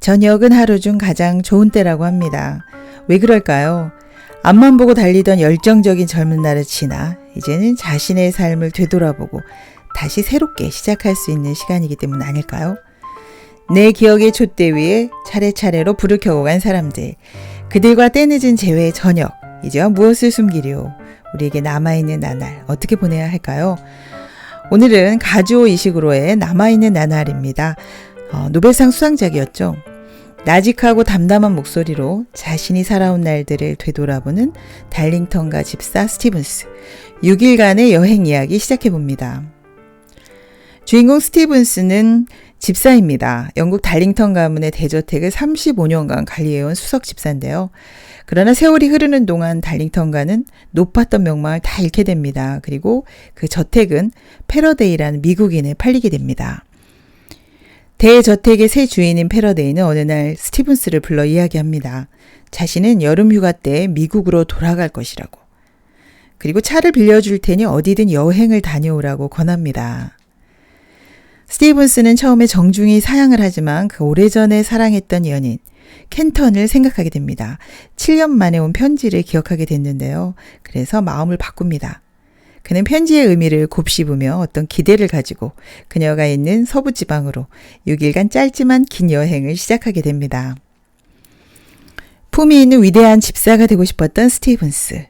저녁은 하루 중 가장 좋은 때라고 합니다. 왜 그럴까요? 앞만 보고 달리던 열정적인 젊은 날을 지나 이제는 자신의 삶을 되돌아보고 다시 새롭게 시작할 수 있는 시간이기 때문 아닐까요? 내 기억의 촛대 위에 차례차례로 불을 켜고 간 사람들, 그들과 때늦은 재회의 저녁, 이제와 무엇을 숨기리오? 우리에게 남아있는 나날 어떻게 보내야 할까요? 오늘은 가주오 이식으로의 남아있는 나날입니다. 노벨상 수상작이었죠. 나직하고 담담한 목소리로 자신이 살아온 날들을 되돌아보는 달링턴가 집사 스티븐스. 6일간의 여행 이야기 시작해봅니다. 주인공 스티븐스는 집사입니다. 영국 달링턴 가문의 대저택을 35년간 관리해온 수석 집사인데요. 그러나 세월이 흐르는 동안 달링턴가는 높았던 명망을 다 잃게 됩니다. 그리고 그 저택은 패러데이라는 미국인에 팔리게 됩니다. 대저택의 새 주인인 패러데이는 어느 날 스티븐스를 불러 이야기합니다. 자신은 여름 휴가 때 미국으로 돌아갈 것이라고. 그리고 차를 빌려줄 테니 어디든 여행을 다녀오라고 권합니다. 스티븐스는 처음에 정중히 사양을 하지만 그 오래전에 사랑했던 연인 켄턴을 생각하게 됩니다. 7년 만에 온 편지를 기억하게 됐는데요. 그래서 마음을 바꿉니다. 그는 편지의 의미를 곱씹으며 어떤 기대를 가지고 그녀가 있는 서부지방으로 6일간 짧지만 긴 여행을 시작하게 됩니다. 품이 있는 위대한 집사가 되고 싶었던 스티븐스.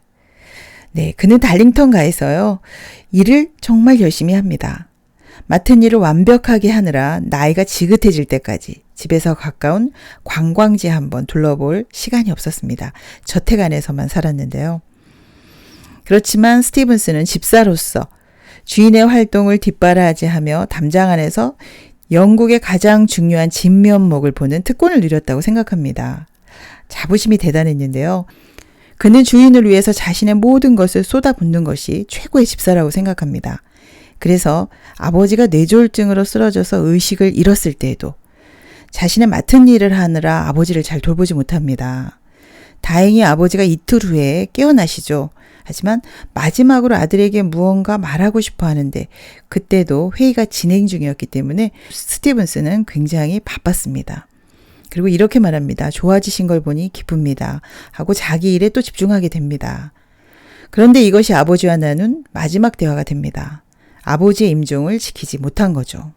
네, 그는 달링턴가에서요. 일을 정말 열심히 합니다. 맡은 일을 완벽하게 하느라 나이가 지긋해질 때까지 집에서 가까운 관광지 한번 둘러볼 시간이 없었습니다. 저택 안에서만 살았는데요. 그렇지만 스티븐스는 집사로서 주인의 활동을 뒷바라지하며 담장 안에서 영국의 가장 중요한 진면목을 보는 특권을 누렸다고 생각합니다. 자부심이 대단했는데요. 그는 주인을 위해서 자신의 모든 것을 쏟아붓는 것이 최고의 집사라고 생각합니다. 그래서 아버지가 뇌졸중으로 쓰러져서 의식을 잃었을 때에도 자신의 맡은 일을 하느라 아버지를 잘 돌보지 못합니다. 다행히 아버지가 이틀 후에 깨어나시죠. 하지만 마지막으로 아들에게 무언가 말하고 싶어 하는데 그때도 회의가 진행 중이었기 때문에 스티븐스는 굉장히 바빴습니다. 그리고 이렇게 말합니다. 좋아지신 걸 보니 기쁩니다. 하고 자기 일에 또 집중하게 됩니다. 그런데 이것이 아버지와 나눈 마지막 대화가 됩니다. 아버지의 임종을 지키지 못한 거죠.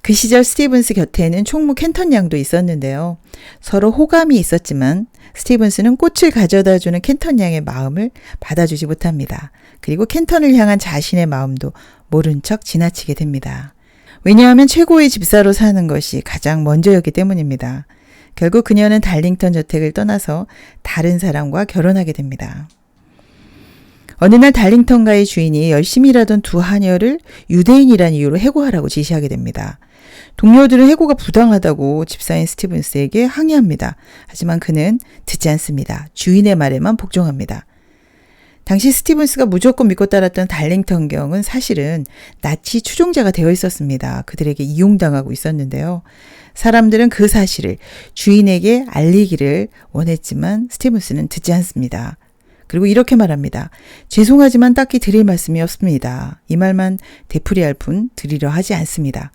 그 시절 스티븐스 곁에는 총무 켄턴 양도 있었는데요. 서로 호감이 있었지만 스티븐스는 꽃을 가져다주는 켄턴 양의 마음을 받아주지 못합니다. 그리고 켄턴을 향한 자신의 마음도 모른 척 지나치게 됩니다. 왜냐하면 최고의 집사로 사는 것이 가장 먼저였기 때문입니다. 결국 그녀는 달링턴 저택을 떠나서 다른 사람과 결혼하게 됩니다. 어느 날 달링턴가의 주인이 열심히 일하던 두 하녀를 유대인이라는 이유로 해고하라고 지시하게 됩니다. 동료들은 해고가 부당하다고 집사인 스티븐스에게 항의합니다. 하지만 그는 듣지 않습니다. 주인의 말에만 복종합니다. 당시 스티븐스가 무조건 믿고 따랐던 달링턴 경은 사실은 나치 추종자가 되어 있었습니다. 그들에게 이용당하고 있었는데요. 사람들은 그 사실을 주인에게 알리기를 원했지만 스티븐스는 듣지 않습니다. 그리고 이렇게 말합니다. 죄송하지만 딱히 드릴 말씀이 없습니다. 이 말만 되풀이할 뿐 드리려 하지 않습니다.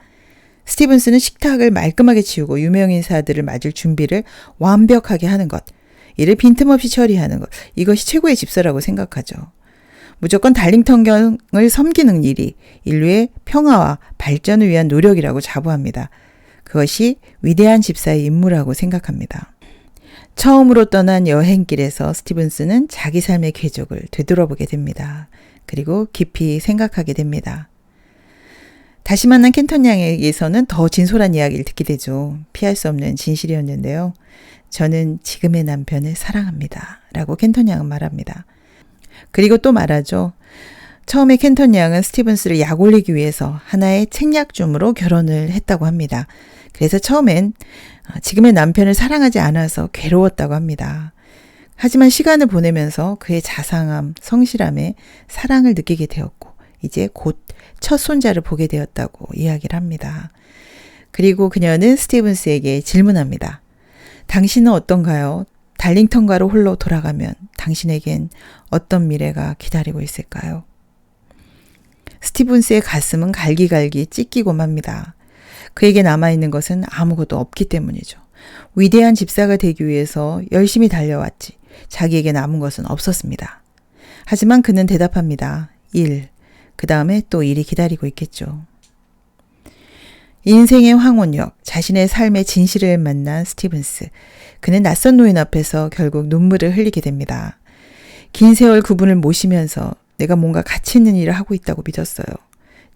스티븐스는 식탁을 말끔하게 치우고 유명인사들을 맞을 준비를 완벽하게 하는 것, 이를 빈틈없이 처리하는 것, 이것이 최고의 집사라고 생각하죠. 무조건 달링턴경을 섬기는 일이 인류의 평화와 발전을 위한 노력이라고 자부합니다. 그것이 위대한 집사의 임무라고 생각합니다. 처음으로 떠난 여행길에서 스티븐스는 자기 삶의 궤적을 되돌아보게 됩니다. 그리고 깊이 생각하게 됩니다. 다시 만난 켄턴 양에게서는 더 진솔한 이야기를 듣게 되죠. 피할 수 없는 진실이었는데요. 저는 지금의 남편을 사랑합니다. 라고 켄턴 양은 말합니다. 그리고 또 말하죠. 처음에 켄턴 양은 스티븐스를 약 올리기 위해서 하나의 책약줌으로 결혼을 했다고 합니다. 그래서 처음엔 지금의 남편을 사랑하지 않아서 괴로웠다고 합니다. 하지만 시간을 보내면서 그의 자상함, 성실함에 사랑을 느끼게 되었고 이제 곧 첫 손자를 보게 되었다고 이야기를 합니다. 그리고 그녀는 스티븐스에게 질문합니다. 당신은 어떤가요? 달링턴가로 홀로 돌아가면 당신에겐 어떤 미래가 기다리고 있을까요? 스티븐스의 가슴은 갈기갈기 찢기고 맙니다. 그에게 남아있는 것은 아무것도 없기 때문이죠. 위대한 집사가 되기 위해서 열심히 달려왔지. 자기에게 남은 것은 없었습니다. 하지만 그는 대답합니다. 일. 그 다음에 또 일이 기다리고 있겠죠. 인생의 황혼역, 자신의 삶의 진실을 만난 스티븐스. 그는 낯선 노인 앞에서 결국 눈물을 흘리게 됩니다. 긴 세월 그분을 모시면서 내가 뭔가 가치 있는 일을 하고 있다고 믿었어요.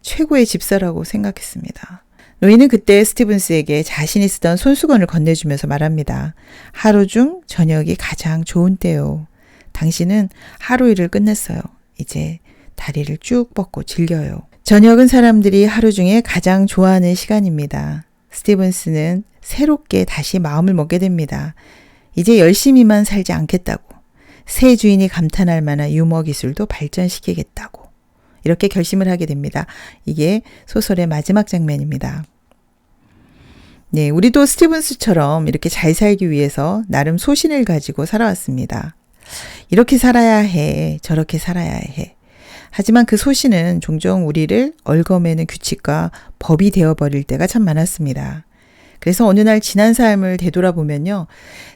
최고의 집사라고 생각했습니다. 노인은 그때 스티븐스에게 자신이 쓰던 손수건을 건네주면서 말합니다. 하루 중 저녁이 가장 좋은 때요. 당신은 하루 일을 끝냈어요. 이제 다리를 쭉 뻗고 즐겨요. 저녁은 사람들이 하루 중에 가장 좋아하는 시간입니다. 스티븐스는 새롭게 다시 마음을 먹게 됩니다. 이제 열심히만 살지 않겠다고. 새 주인이 감탄할 만한 유머 기술도 발전시키겠다고. 이렇게 결심을 하게 됩니다. 이게 소설의 마지막 장면입니다. 네, 우리도 스티븐스처럼 이렇게 잘 살기 위해서 나름 소신을 가지고 살아왔습니다. 이렇게 살아야 해, 저렇게 살아야 해. 하지만 그 소신은 종종 우리를 얽어매는 규칙과 법이 되어버릴 때가 참 많았습니다. 그래서 어느 날 지난 삶을 되돌아보면요.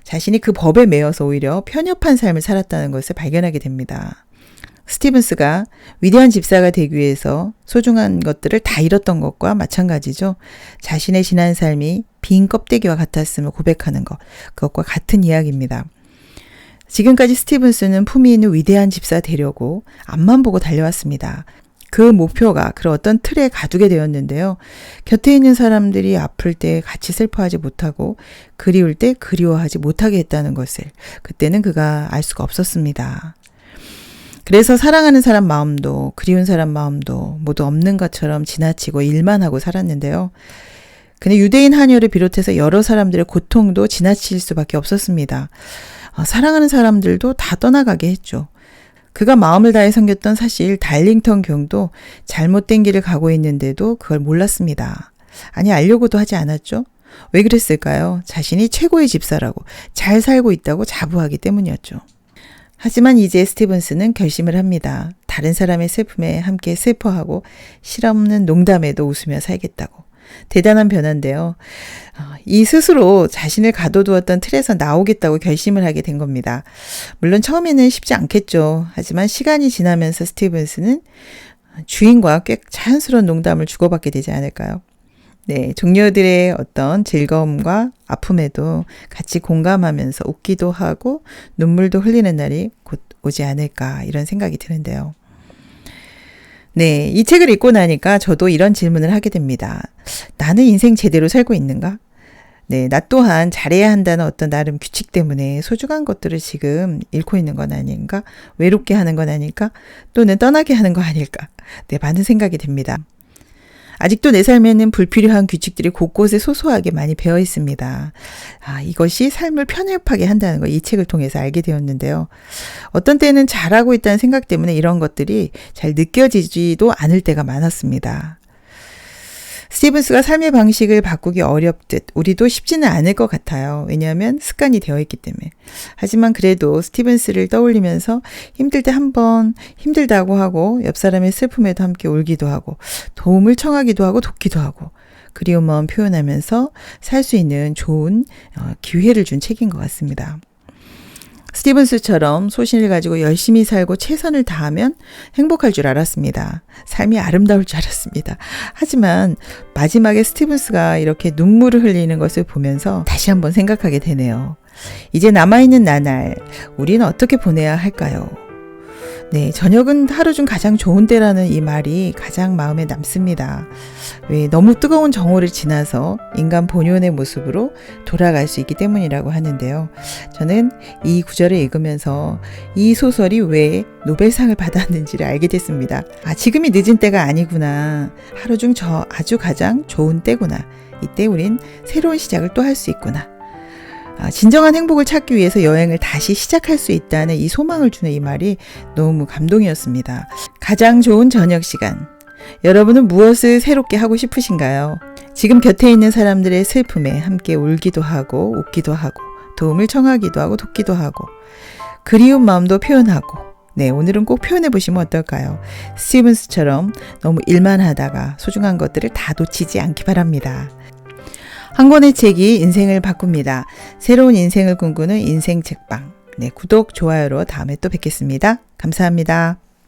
자신이 그 법에 매여서 오히려 편협한 삶을 살았다는 것을 발견하게 됩니다. 스티븐스가 위대한 집사가 되기 위해서 소중한 것들을 다 잃었던 것과 마찬가지죠. 자신의 지난 삶이 빈 껍데기와 같았음을 고백하는 것, 그것과 같은 이야기입니다. 지금까지 스티븐스는 품위 있는 위대한 집사 되려고 앞만 보고 달려왔습니다. 그 목표가 그런 어떤 틀에 가두게 되었는데요. 곁에 있는 사람들이 아플 때 같이 슬퍼하지 못하고 그리울 때 그리워하지 못하게 했다는 것을 그때는 그가 알 수가 없었습니다. 그래서 사랑하는 사람 마음도 그리운 사람 마음도 모두 없는 것처럼 지나치고 일만 하고 살았는데요. 그는 유대인 한요를 비롯해서 여러 사람들의 고통도 지나칠 수밖에 없었습니다. 사랑하는 사람들도 다 떠나가게 했죠. 그가 마음을 다해 섬겼던 사실 달링턴 경도 잘못된 길을 가고 있는데도 그걸 몰랐습니다. 아니 알려고도 하지 않았죠. 왜 그랬을까요? 자신이 최고의 집사라고 잘 살고 있다고 자부하기 때문이었죠. 하지만 이제 스티븐스는 결심을 합니다. 다른 사람의 슬픔에 함께 슬퍼하고 실없는 농담에도 웃으며 살겠다고. 대단한 변화인데요. 이 스스로 자신을 가둬두었던 틀에서 나오겠다고 결심을 하게 된 겁니다. 물론 처음에는 쉽지 않겠죠. 하지만 시간이 지나면서 스티븐스는 주인과 꽤 자연스러운 농담을 주고받게 되지 않을까요? 네, 동료들의 어떤 즐거움과 아픔에도 같이 공감하면서 웃기도 하고 눈물도 흘리는 날이 곧 오지 않을까 이런 생각이 드는데요. 네, 이 책을 읽고 나니까 저도 이런 질문을 하게 됩니다. 나는 인생 제대로 살고 있는가? 네, 나 또한 잘해야 한다는 어떤 나름 규칙 때문에 소중한 것들을 지금 잃고 있는 건 아닌가? 외롭게 하는 건 아닐까? 또는 떠나게 하는 거 아닐까? 네, 많은 생각이 듭니다. 아직도 내 삶에는 불필요한 규칙들이 곳곳에 소소하게 많이 배어 있습니다. 이것이 삶을 편협하게 한다는 거 이 책을 통해서 알게 되었는데요. 어떤 때는 잘하고 있다는 생각 때문에 이런 것들이 잘 느껴지지도 않을 때가 많았습니다. 스티븐스가 삶의 방식을 바꾸기 어렵듯 우리도 쉽지는 않을 것 같아요. 왜냐하면 습관이 되어 있기 때문에. 하지만 그래도 스티븐스를 떠올리면서 힘들 때 한번 힘들다고 하고 옆 사람의 슬픔에도 함께 울기도 하고 도움을 청하기도 하고 돕기도 하고 그리운 마음 표현하면서 살 수 있는 좋은 기회를 준 책인 것 같습니다. 스티븐스처럼 소신을 가지고 열심히 살고 최선을 다하면 행복할 줄 알았습니다. 삶이 아름다울 줄 알았습니다. 하지만 마지막에 스티븐스가 이렇게 눈물을 흘리는 것을 보면서 다시 한번 생각하게 되네요. 이제 남아있는 나날 우린 어떻게 보내야 할까요? 네, 저녁은 하루 중 가장 좋은 때라는 이 말이 가장 마음에 남습니다. 왜 너무 뜨거운 정오를 지나서 인간 본연의 모습으로 돌아갈 수 있기 때문이라고 하는데요. 저는 이 구절을 읽으면서 이 소설이 왜 노벨상을 받았는지를 알게 됐습니다. 지금이 늦은 때가 아니구나. 하루 중 아주 가장 좋은 때구나. 이때 우린 새로운 시작을 또 할 수 있구나. 진정한 행복을 찾기 위해서 여행을 다시 시작할 수 있다는 이 소망을 주는 이 말이 너무 감동이었습니다. 가장 좋은 저녁 시간. 여러분은 무엇을 새롭게 하고 싶으신가요? 지금 곁에 있는 사람들의 슬픔에 함께 울기도 하고 웃기도 하고 도움을 청하기도 하고 돕기도 하고 그리운 마음도 표현하고 네, 오늘은 꼭 표현해 보시면 어떨까요? 스티븐스처럼 너무 일만 하다가 소중한 것들을 다 놓치지 않기 바랍니다. 한 권의 책이 인생을 바꿉니다. 새로운 인생을 꿈꾸는 인생 책방. 네, 구독, 좋아요로 다음에 또 뵙겠습니다. 감사합니다.